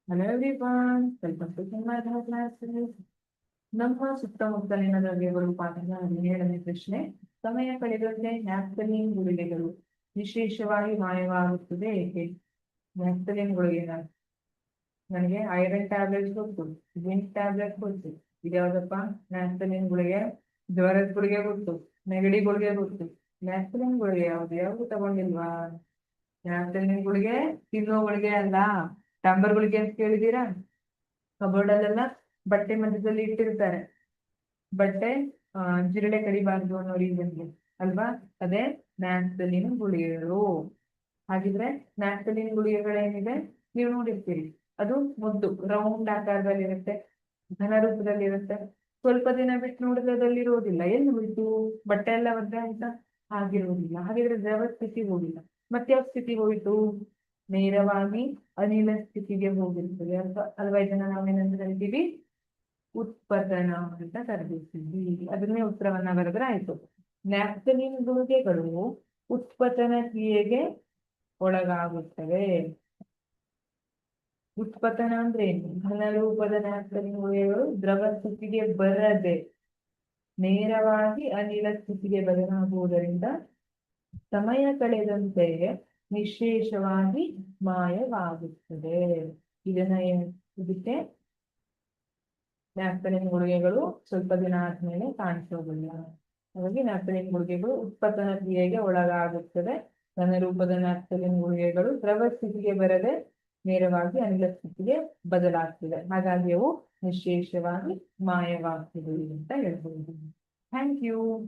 Hello everyone, welcome to Himalaya classes. ನಮ್ಮ ಸುತ್ತಮುತ್ತಲಿನ ದ್ರವ್ಯಗಳು ಪಾಠದ 17ನೇ ಪ್ರಶ್ನೆ. ಸಮಯ ಕಳೆದಂತೆ ನ್ಯಾಪ್ಥಲಿನ್ ಗುಳಿಗೆಗಳು ವಿಶೇಷವಾಗಿ ಮಾಯವಾಗುತ್ತದೆ ಏಕೆ? ನ್ಯಾಪ್ಥಲಿನ್ ಗುಳಿಗೆ ನನಗೆ ಐರನ್ ಟ್ಯಾಬ್ಲೆಟ್ ಗೊತ್ತು, ಜಿಂಕ್ ಟ್ಯಾಬ್ಲೆಟ್ ಗೊತ್ತು. ಇದ್ಯಾವುದಪ್ಪ? ನ್ಯಾಪ್ಥಲಿನ್ ಗುಳಿಗೆ. ಜ್ವರದ ಗುಳಿಗೆ ಗೊತ್ತು, ನೆಗಡಿ ಗುಳಿಗೆ ಗೊತ್ತು. ನ್ಯಾಪ್ಥಲಿನ್ ಗುಳಿಗೆ ಯಾವ್ದು ತಗೊಂಡಿಲ್ವಾ? ನ್ಯಾಪ್ಥಲಿನ್ ಗುಳಿಗೆ ತಿನ್ನೋ ಗುಳಿಗೆ ಅಲ್ಲ, ಡಾಂಬರ್ ಗುಳಿಗೆ ಅಂತ ಕೇಳಿದೀರಾ? ಕಬೋರ್ಡ್ ಅಲ್ಲೆಲ್ಲ ಬಟ್ಟೆ ಮಧ್ಯದಲ್ಲಿ ಇಟ್ಟಿರ್ತಾರೆ, ಬಟ್ಟೆ ಜಿರಳೆ ಕಡಿಬಾರ್ದು ಅನ್ನೋ ರೀಸನ್ಗೆ ಅಲ್ವಾ? ಅದೇ ನ್ಯಾಪ್ಥಲಿನ್ ಗುಳಿಗೆಗಳು. ಹಾಗಿದ್ರೆ ನ್ಯಾಪ್ಥಲಿನ್ ಗುಳಿಗೆಗಳೇನಿದೆ ನೀವು ನೋಡಿರ್ತೀರಿ, ಅದು ಮುದ್ದು ರೌಂಡ್ ಆಕಾರದಲ್ಲಿರುತ್ತೆ, ಘನ ರೂಪದಲ್ಲಿರುತ್ತೆ. ಸ್ವಲ್ಪ ದಿನ ಬಿಟ್ಟು ನೋಡಿದ್ರೆ ಅದ್ರಲ್ಲಿರೋದಿಲ್ಲ, ಎಲ್ಲಿ ಹೋಯ್ತು? ಬಟ್ಟೆ ಎಲ್ಲ ಒದ್ದೆ ಆಯ್ತಾ? ಆಗಿರೋದಿಲ್ಲ. ಹಾಗಿದ್ರೆ ದ್ರವ ಸ್ಥಿತಿ ಹೋಗಿಲ್ಲ, ಮತ್ತೆ ಯಾವ ಸ್ಥಿತಿ ಹೋಯ್ತು? ನೇರವಾಗಿ ಅನಿಲ ಸ್ಥಿತಿಗೆ ಹೋಗಿರ್ತದೆ ಅಲ್ವಾ? ಇದನ್ನ ನಾವೇನಂತ ಕರಿತೀವಿ? ಉತ್ಪತನ ಅಂತ ಕರೆದಿರ್ತೀವಿ. ಅದನ್ನೇ ಉತ್ತರವನ್ನ ಬರೆದ್ರೆ ಆಯ್ತು. ನ್ಯಾಪ್ಥಲಿನ್ ಗುಳಿಗೆಗಳು ಉತ್ಪತನ ಕ್ರಿಯೆಗೆ ಒಳಗಾಗುತ್ತವೆ. ಉತ್ಪತನ ಅಂದ್ರೆ ಏನು? ಘನ ರೂಪದ ನ್ಯಾಪ್ಥಲಿನ್ ಗುಳಿಗೆಗಳು ದ್ರವ ಸ್ಥಿತಿಗೆ ಬರದೆ ನೇರವಾಗಿ ಅನಿಲ ಸ್ಥಿತಿಗೆ ಬದಲಾಗುವುದರಿಂದ ಸಮಯ ಕಳೆದಂತೆ ವಿಶೇಷವಾಗಿ ಮಾಯವಾಗುತ್ತದೆ. ಇದಕ್ಕೆ ನ್ಯಾಪ್ಥಲಿನ್ ಗುಳಿಗೆಗಳು ಸ್ವಲ್ಪ ದಿನ ಆದ್ಮೇಲೆ ಕಾಣಿಸೋದಿಲ್ಲ. ಹಾಗಾಗಿ ನ್ಯಾಪ್ಥಲಿನ್ ಗುಳಿಗೆಗಳು ಉತ್ಪತನ ಕ್ರಿಯೆಗೆ ಒಳಗಾಗುತ್ತದೆ. ಘನ ರೂಪದ ನ್ಯಾಪ್ಥಲಿನ್ ಗುಳಿಗೆಗಳು ದ್ರವ ಸ್ಥಿತಿಗೆ ಬರದೆ ನೇರವಾಗಿ ಅನಿಲ ಸ್ಥಿತಿಗೆ ಬದಲಾಗ್ತಿದೆ, ಹಾಗಾಗಿ ಅವು ವಿಶೇಷವಾಗಿ ಮಾಯವಾಗ್ತಿದೆ ಅಂತ ಹೇಳ್ಬೋದು. Thank you.